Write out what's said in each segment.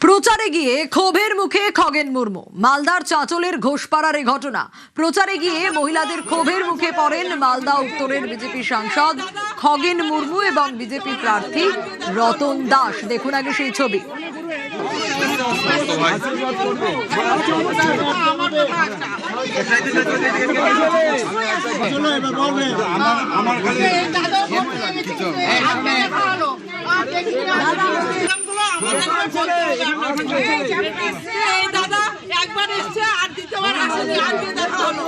প্রচারে গিয়ে ক্ষোভের মুখে খগেন মুর্মু। মালদার চাঁচলের ঘোষপাড়ার এই ঘটনা। প্রচারে গিয়ে মহিলাদের ক্ষোভের মুখে পড়েন মালদা উত্তরের বিজেপি সাংসদ খগেন মুর্মু এবং বিজেপি প্রার্থী রতন দাস। দেখুন আগে সেই ছবি। দাদা একবার এসছে আর দ্বিতীয়বার আসেনি, আজকে দেখা হলো।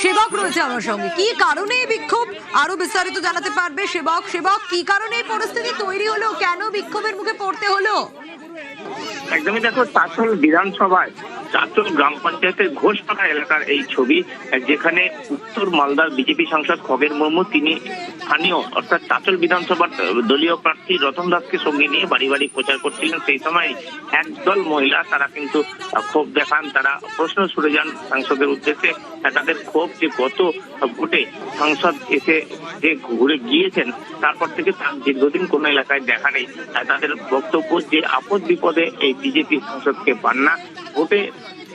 সেবক রয়েছে আমার সঙ্গে। কি কারণে এই বিক্ষোভ আরো বিস্তারিত জানাতে পারবে সেবক। সেবক, কি কারণে এই পরিস্থিতি তৈরি হলো, কেন বিক্ষোভের মুখে পড়তে হলো? একদমই দেখো, চাঁচল বিধানসভায় চাঁচল গ্রাম পঞ্চায়েতের ঘোষপাড়া এলাকার এই ছবি, যেখানে উত্তর মালদার বিজেপি সাংসদ খগেন মুর্মু তিনি স্থানীয় অর্থাৎ চাঁচল বিধানসভার দলীয় প্রার্থী রতন দাসকে সঙ্গে নিয়ে বাড়ি বাড়ি প্রচার করছিলেন। সেই সময় একদল মহিলা তারা কিন্তু ক্ষোভ দেখান, তারা প্রশ্ন ছুড়ে যান সাংসদের উদ্দেশ্যে। তাদের ক্ষোভ যে গত ভোটে সাংসদ এসে যে ঘুরে গিয়েছেন তারপর থেকে তার দীর্ঘদিন কোনো এলাকায় দেখা নেই। তাদের বক্তব্য যে আপদ বিপদে এই বিজেপি সাংসদকে পান না,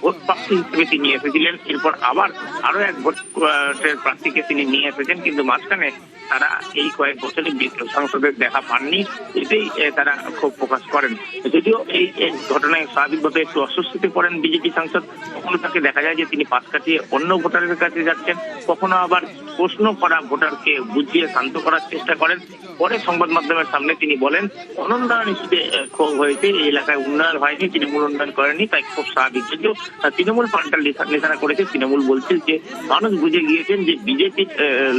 ভোট প্রার্থী হিসেবে তিনি এসেছিলেন, এরপর আবার আরো এক ভোটের প্রার্থীকে তিনি নিয়ে এসেছেন, কিন্তু মাঝখানে তারা এই কয়েক বছরে সাংসদের দেখা পাননি। এটাই তারা ক্ষোভ প্রকাশ করেন। যদিও এই ঘটনায় স্বাভাবিকভাবে একটু অস্বস্তিতে পড়েন বিজেপি সাংসদ। কখনো তাকে দেখা যায় যে তিনি পাশ কাটিয়ে অন্য ভোটারের কাছে যাচ্ছেন, কখনো আবার প্রশ্ন করা ভোটারকে বুঝিয়ে শান্ত করার চেষ্টা করেন। পরে সংবাদ মাধ্যমের সামনে তিনি বলেন, অনুন্নয়ন ইস্যুতে ক্ষোভ হয়েছে, এই এলাকায় উন্নয়ন হয়নি, তৃণমূল উন্নয়ন করেনি, তাই খুব স্বাভাবিক। যদিও তৃণমূল পাল্টা নিশানা করেছে। তৃণমূল বলছে যে মানুষ বুঝে গিয়েছেন যে বিজেপির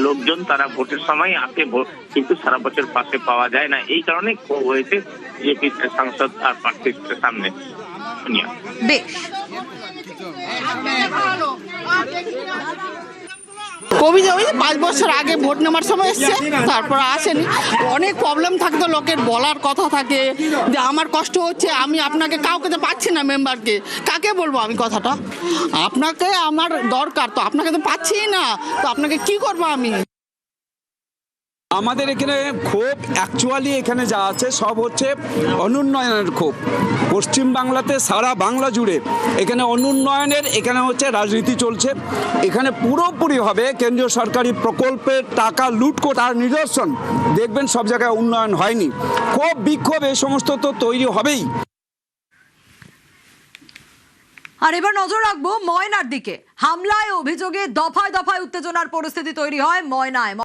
লোকজন তারা ভোটের সময় আসে, কিন্তু সারা বছর পাশে পাওয়া যায় না, এই কারণে ক্ষোভ হয়েছে বিজেপির সাংসদ আর প্রার্থীর সামনে। বেশ, কবিতা ওই 5 বছর আগে ভোট নেওয়ার সময় এসছে, তারপর আসেনি। অনেক প্রবলেম থাকতো, লোকের বলার কথা থাকে যে আমার কষ্ট হচ্ছে, আমি আপনাকে কাউকে তো পাচ্ছি না, মেম্বারকে কাকে বলবো আমি কথাটা, আপনাকে আমার দরকার, তো আপনাকে তো পাচ্ছি না, তো আপনাকে কি করবো আমি। আমাদের এখানে ক্ষোভ অ্যাকচুয়ালি এখানে যা আছে সব হচ্ছে অনুন্নয়নের ক্ষোভ। পশ্চিম বাংলাতে সারা বাংলা জুড়ে এখানে অনুন্নয়নের এখানে হচ্ছে রাজনীতি চলছে। এখানে পুরোপুরি হবে কেন্দ্রীয় সরকারি প্রকল্পের টাকা লুট করে তার নিদর্শন দেখবেন, সব জায়গায় উন্নয়ন হয়নি। ক্ষোভ বিক্ষোভ এই সমস্ত তো তৈরি হবেই। আর এবার নজর রাখবো ময়নার দিকে। হামলায় অভিযোগে দফায় দফায় উত্তেজনার পরিস্থিতি তৈরি হয় ময়নায়।